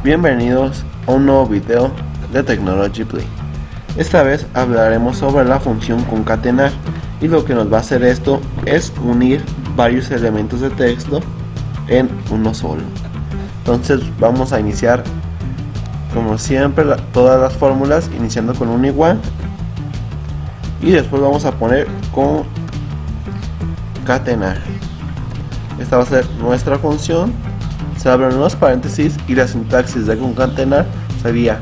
Bienvenidos a un nuevo video de Technology Play. Esta vez hablaremos sobre la función concatenar, y lo que nos va a hacer esto es unir varios elementos de texto en uno solo. Entonces vamos a iniciar como siempre todas las fórmulas iniciando con un igual, y después vamos a poner concatenar. Esta va a ser nuestra función. Se abren los paréntesis y la sintaxis de concatenar sería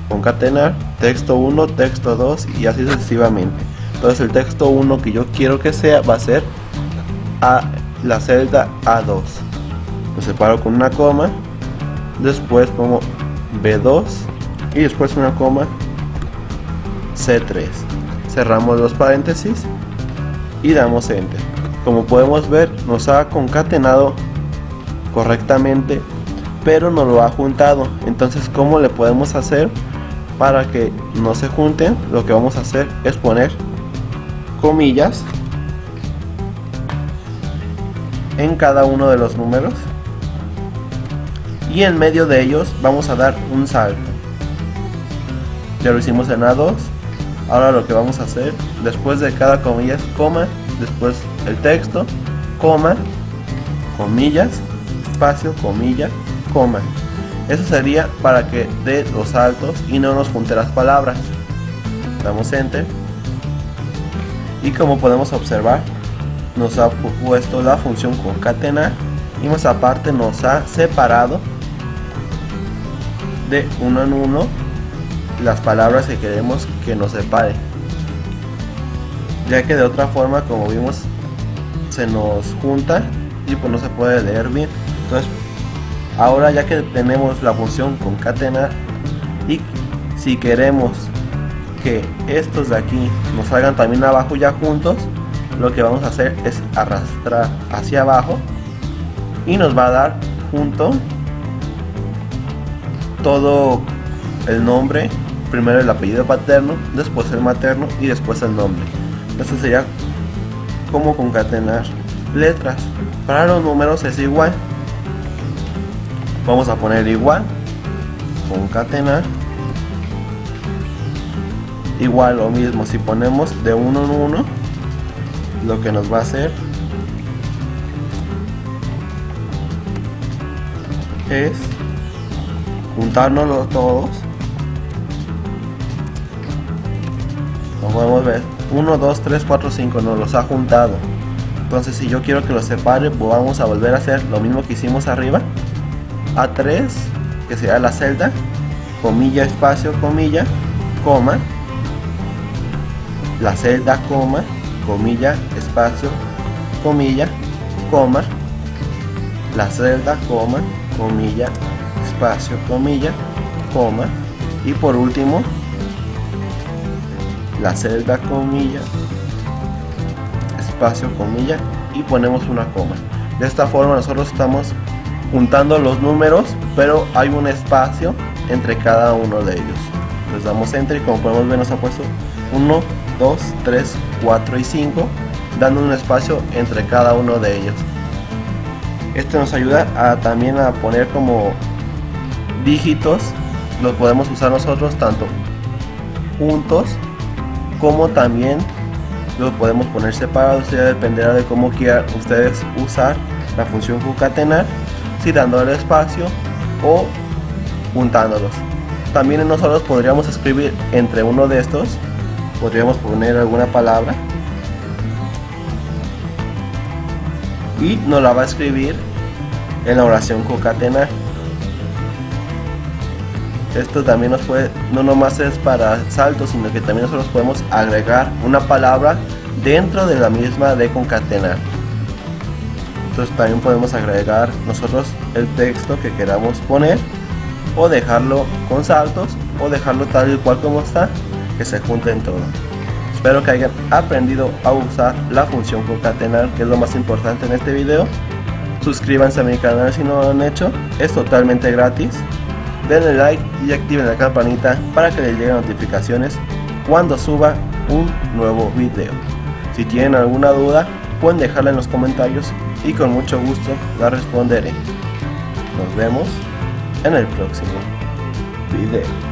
concatenar texto 1, texto 2 y así sucesivamente. Entonces el texto 1 que yo quiero que sea va a ser la celda A2. Lo separo con una coma, después pongo B2 y después una coma C3. Cerramos los paréntesis y damos enter. Como podemos ver, nos ha concatenado correctamente, pero no lo ha juntado. Entonces, ¿cómo le podemos hacer para que no se junten? Lo que vamos a hacer es poner comillas en cada uno de los números, y en medio de ellos vamos a dar un salto. Ya lo hicimos en A2. Ahora lo que vamos a hacer, después de cada comilla es coma, después el texto, coma, comillas, espacio, comilla, coma. Eso sería para que dé los saltos y no nos junte las palabras. Damos enter, y como podemos observar, nos ha puesto la función concatenar, y más aparte nos ha separado de uno en uno las palabras que queremos que nos separe, ya que de otra forma, como vimos, se nos junta y pues no se puede leer bien. Entonces ahora, ya que tenemos la función concatenar, y si queremos que estos de aquí nos salgan también abajo ya juntos, lo que vamos a hacer es arrastrar hacia abajo y nos va a dar junto todo el nombre, primero el apellido paterno, después el materno y después el nombre. Esto sería como concatenar letras. Para los números es igual. Vamos a poner igual, concatenar. Igual lo mismo, si ponemos de uno en uno, lo que nos va a hacer es juntárnoslos todos. Como podemos ver, 1, 2, 3, 4, 5 nos los ha juntado. Entonces, si yo quiero que los separe, pues vamos a volver a hacer lo mismo que hicimos arriba. A3, que será la celda, comilla, espacio, comilla, coma, la celda, coma, comilla, espacio, comilla, coma, la celda, coma, comilla, espacio, comilla, coma, y por último la celda, comilla, espacio, comilla, y ponemos una coma. De esta forma nosotros estamos juntando los números, pero hay un espacio entre cada uno de ellos. Les damos enter y como podemos ver nos ha puesto 1, 2, 3, 4 y 5, dando un espacio entre cada uno de ellos. Esto nos ayuda también a poner como dígitos. Los podemos usar nosotros tanto juntos como también lo podemos poner separados. Ya dependerá de cómo quieran ustedes usar la función concatenar, si dándole espacio o juntándolos. También nosotros podríamos escribir entre uno de estos, podríamos poner alguna palabra y nos la va a escribir en la oración concatenar. Esto también nos puede, no nomás es para saltos, sino que también nosotros podemos agregar una palabra dentro de la misma de concatenar. Entonces también podemos agregar nosotros el texto que queramos poner, o dejarlo con saltos, o dejarlo tal y cual como está, que se junten todo. Espero que hayan aprendido a usar la función concatenar, que es lo más importante en este video. Suscríbanse a mi canal si no lo han hecho, es totalmente gratis. Denle like y activen la campanita para que les lleguen notificaciones cuando suba un nuevo video. Si tienen alguna duda, pueden dejarla en los comentarios y con mucho gusto la responderé. Nos vemos en el próximo video.